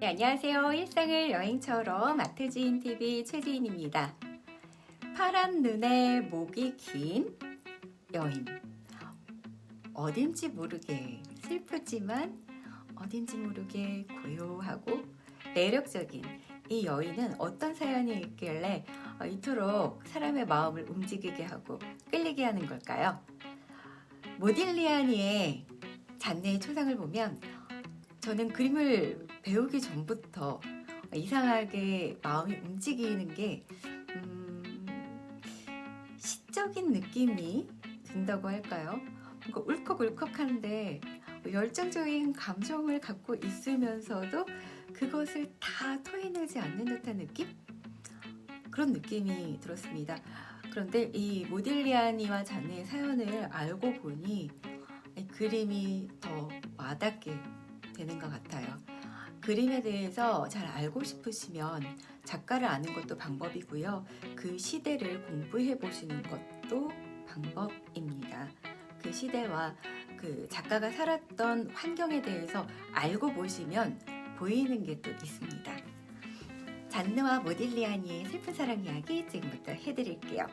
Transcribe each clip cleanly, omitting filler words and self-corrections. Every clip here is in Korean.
네, 안녕하세요. 일상을 여행처럼 아트지인TV 최지인입니다. 파란 눈에 목이 긴 여인. 어딘지 모르게 슬프지만 어딘지 모르게 고요하고 매력적인 이 여인은 어떤 사연이 있길래 이토록 사람의 마음을 움직이게 하고 끌리게 하는 걸까요? 모딜리아니의 잔네의 초상을 보면 저는 그림을 배우기 전부터 이상하게 마음이 움직이는 게 시적인 느낌이 든다고 할까요? 뭔가 울컥울컥한데 열정적인 감정을 갖고 있으면서도 그것을 다 토해내지 않는 듯한 느낌? 그런 느낌이 들었습니다. 그런데 이 모딜리아니와 잔네의 사연을 알고 보니 그림이 더 와닿게 되는 것 같아요. 그림에 대해서 잘 알고 싶으시면 작가를 아는 것도 방법이고요. 그 시대를 공부해 보시는 것도 방법입니다. 그 시대와 그 작가가 살았던 환경에 대해서 알고 보시면 보이는 게 또 있습니다. 잔느와 모딜리아니의 슬픈 사랑 이야기 지금부터 해드릴게요.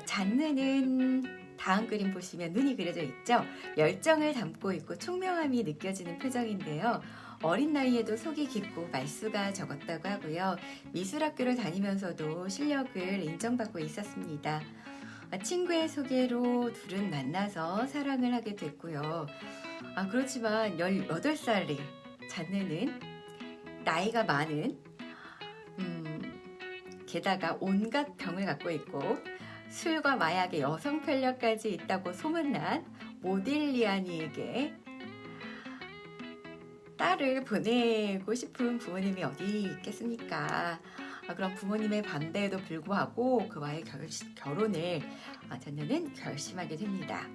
잔느는 다음 그림 보시면 눈이 그려져 있죠? 열정을 담고 있고 총명함이 느껴지는 표정인데요. 어린 나이에도 속이 깊고 말수가 적었다고 하고요. 미술학교를 다니면서도 실력을 인정받고 있었습니다. 친구의 소개로 둘은 만나서 사랑을 하게 됐고요. 그렇지만 18살의 잔느는 나이가 많은 게다가 온갖 병을 갖고 있고 술과 마약의 여성 편력까지 있다고 소문난 모딜리아니에게 딸을 보내고 싶은 부모님이 어디 있겠습니까? 그런 부모님의 반대에도 불구하고 그와의 결혼을 잔느는 결심하게 됩니다.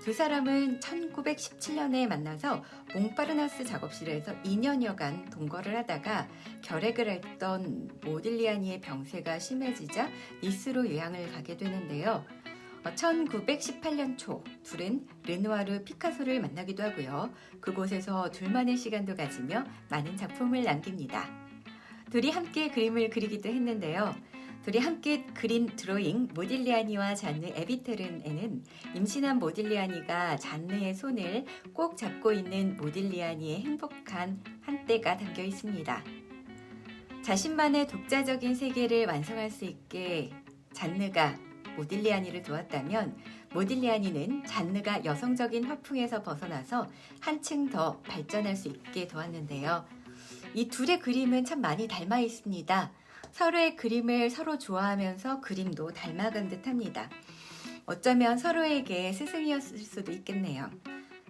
두 사람은 1917년에 만나서 몽파르나스 작업실에서 2년여간 동거를 하다가 결핵을 했던 모딜리아니의 병세가 심해지자 니스로 유학을 가게 되는데요. 1918년 초 둘은 르누아르, 피카소를 만나기도 하고요. 그곳에서 둘만의 시간도 가지며 많은 작품을 남깁니다. 둘이 함께 그림을 그리기도 했는데요. 둘이 함께 그린 드로잉 모딜리아니와 잔느 에비테른에는 임신한 모딜리아니가 잔느의 손을 꼭 잡고 있는 모딜리아니의 행복한 한때가 담겨 있습니다. 자신만의 독자적인 세계를 완성할 수 있게 잔느가 모딜리아니를 도왔다면 모딜리아니는 잔느가 여성적인 화풍에서 벗어나서 한층 더 발전할 수 있게 도왔는데요. 이 둘의 그림은 참 많이 닮아 있습니다. 서로의 그림을 서로 좋아하면서 그림도 닮아간 듯합니다. 어쩌면 서로에게 스승이었을 수도 있겠네요.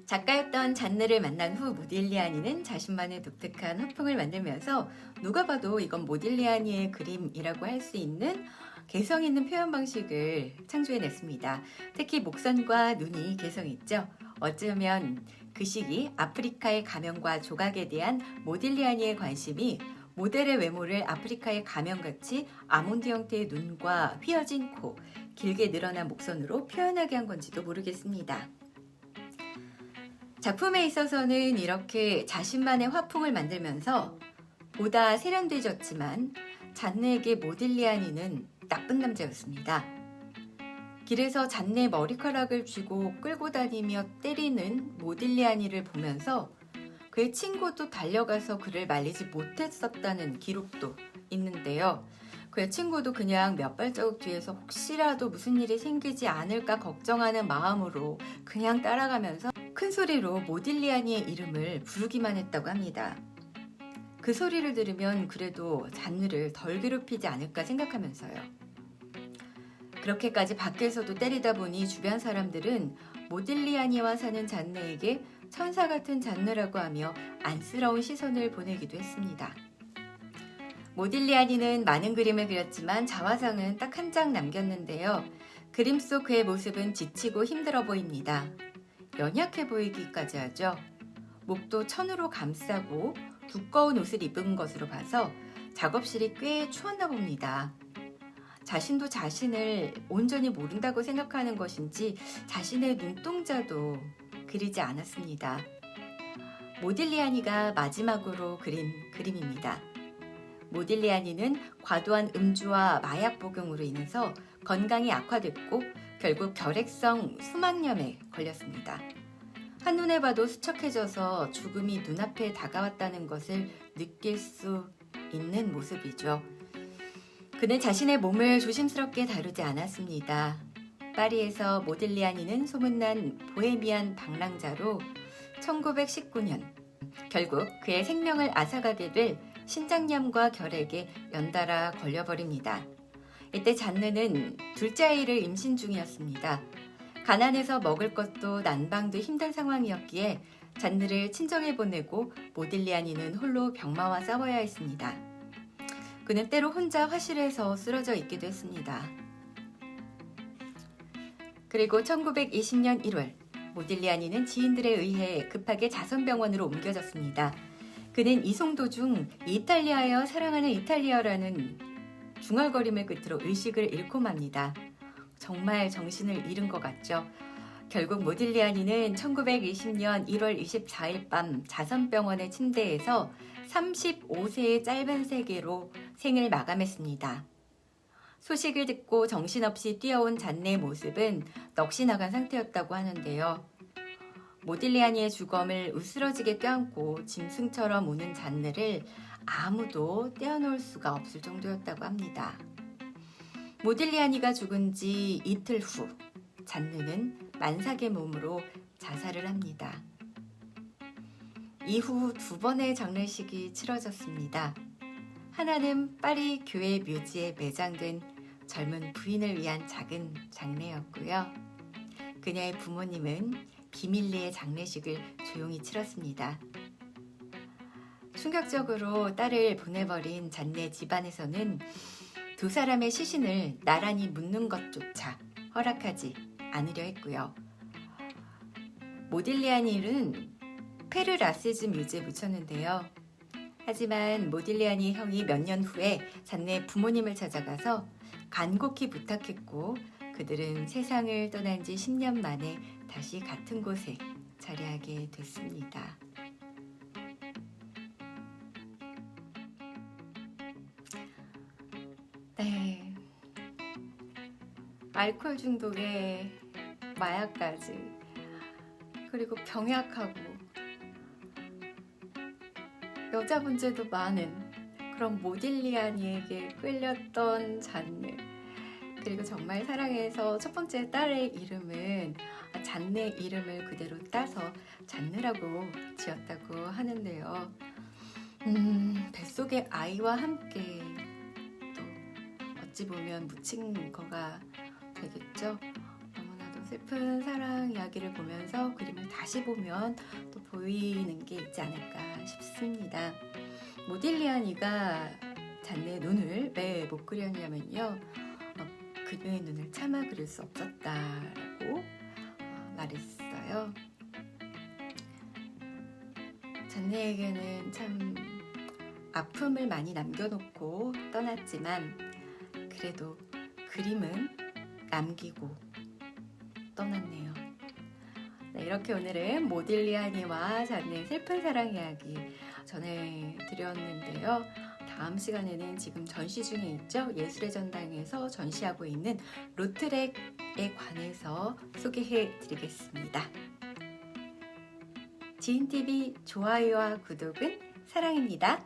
작가였던 잔느를 만난 후 모딜리아니는 자신만의 독특한 화풍을 만들면서 누가 봐도 이건 모딜리아니의 그림이라고 할 수 있는 개성 있는 표현 방식을 창조해냈습니다. 특히 목선과 눈이 개성 있죠. 어쩌면 그 시기 아프리카의 가면과 조각에 대한 모딜리아니의 관심이 모델의 외모를 아프리카의 가면같이 아몬드 형태의 눈과 휘어진 코, 길게 늘어난 목선으로 표현하게 한 건지도 모르겠습니다. 작품에 있어서는 이렇게 자신만의 화풍을 만들면서 보다 세련되졌지만 잔느에게 모딜리아니는 나쁜 남자였습니다. 길에서 잔느의 머리카락을 쥐고 끌고 다니며 때리는 모딜리아니를 보면서 그의 친구도 달려가서 그를 말리지 못했었다는 기록도 있는데요. 그의 친구도 그냥 몇 발자국 뒤에서 혹시라도 무슨 일이 생기지 않을까 걱정하는 마음으로 그냥 따라가면서 큰 소리로 모딜리아니의 이름을 부르기만 했다고 합니다. 그 소리를 들으면 그래도 잔느를 덜 괴롭히지 않을까 생각하면서요. 그렇게까지 밖에서도 때리다 보니 주변 사람들은 모딜리아니와 사는 잔느에게 천사 같은 잔느라고 하며 안쓰러운 시선을 보내기도 했습니다. 모딜리아니는 많은 그림을 그렸지만 자화상은 딱 한 장 남겼는데요. 그림 속 그의 모습은 지치고 힘들어 보입니다. 연약해 보이기까지 하죠. 목도 천으로 감싸고 두꺼운 옷을 입은 것으로 봐서 작업실이 꽤 추웠나 봅니다. 자신도 자신을 온전히 모른다고 생각하는 것인지 자신의 눈동자도 그리지 않았습니다. 모딜리아니가 마지막으로 그린 그림입니다. 모딜리아니는 과도한 음주와 마약 복용으로 인해서 건강이 악화됐고 결국 결핵성 수막염에 걸렸습니다. 한눈에 봐도 수척해져서 죽음이 눈앞에 다가왔다는 것을 느낄 수 있는 모습이죠. 그는 자신의 몸을 조심스럽게 다루지 않았습니다. 파리에서 모딜리아니는 소문난 보헤미안 방랑자로 1919년 결국 그의 생명을 앗아가게 될 신장염과 결핵에 연달아 걸려버립니다. 이때 잔느는 둘째 아이를 임신 중이었습니다. 가난해서 먹을 것도 난방도 힘든 상황이었기에 잔느를 친정에 보내고 모딜리아니는 홀로 병마와 싸워야 했습니다. 그는 때로 혼자 화실에서 쓰러져 있기도 했습니다. 그리고 1920년 1월 모딜리아니는 지인들에 의해 급하게 자선병원으로 옮겨졌습니다. 그는 이송 도중 이탈리아여 사랑하는 이탈리아라는 중얼거림을 끝으로 의식을 잃고 맙니다. 정말 정신을 잃은 것 같죠. 결국 모딜리아니는 1920년 1월 24일 밤 자선병원의 침대에서 35세의 짧은 세계로 생을 마감했습니다. 소식을 듣고 정신없이 뛰어온 잔네의 모습은 넋이 나간 상태였다고 하는데요. 모딜리아니의 주검을 으스러지게 껴안고 짐승처럼 우는 잔느를 아무도 떼어놓을 수가 없을 정도였다고 합니다. 모딜리아니가 죽은 지 이틀 후 잔느는 만삭의 몸으로 자살을 합니다. 이후 2번의 장례식이 치러졌습니다. 하나는 파리 교회 묘지에 매장된 젊은 부인을 위한 작은 장례였고요. 그녀의 부모님은 비밀리에 장례식을 조용히 치렀습니다. 충격적으로 딸을 보내버린 잔네 집안에서는 두 사람의 시신을 나란히 묻는 것조차 허락하지 않으려 했고요. 모딜리아니는 페르라시즈 묘지에 묻혔는데요. 하지만 모딜리아니 형이 몇 년 후에 잔네 부모님을 찾아가서 간곡히 부탁했고 그들은 세상을 떠난 지 10년 만에 다시 같은 곳에 자리하게 됐습니다. 네, 알코올 중독에 마약까지 그리고 병약하고 여자 문제도 많은 그런 모딜리아니에게 끌렸던 잔느. 그리고 정말 사랑해서 첫 번째 딸의 이름은 잔네 이름을 그대로 따서 잔느라고 지었다고 하는데요. 뱃속의 아이와 함께 또 어찌 보면 묻힌 거가 되겠죠. 너무나도 슬픈 사랑 이야기를 보면서 그림을 다시 보면 또 보이는 게 있지 않을까 싶습니다. 모딜리아니가 잔네의 눈을 왜 못 그렸냐면요. 그녀의 눈을 차마 그릴 수 없었다라고 말했어요. 잔네에게는 참 아픔을 많이 남겨놓고 떠났지만 그래도 그림은 남기고 떠났네요. 네, 이렇게 오늘은 모딜리아니와 잔네의 슬픈 사랑 이야기 전해드렸는데요. 다음 시간에는 지금 전시 중에 있죠. 예술의 전당에서 전시하고 있는 로트렉에 관해서 소개해 드리겠습니다. 지인TV 좋아요와 구독은 사랑입니다.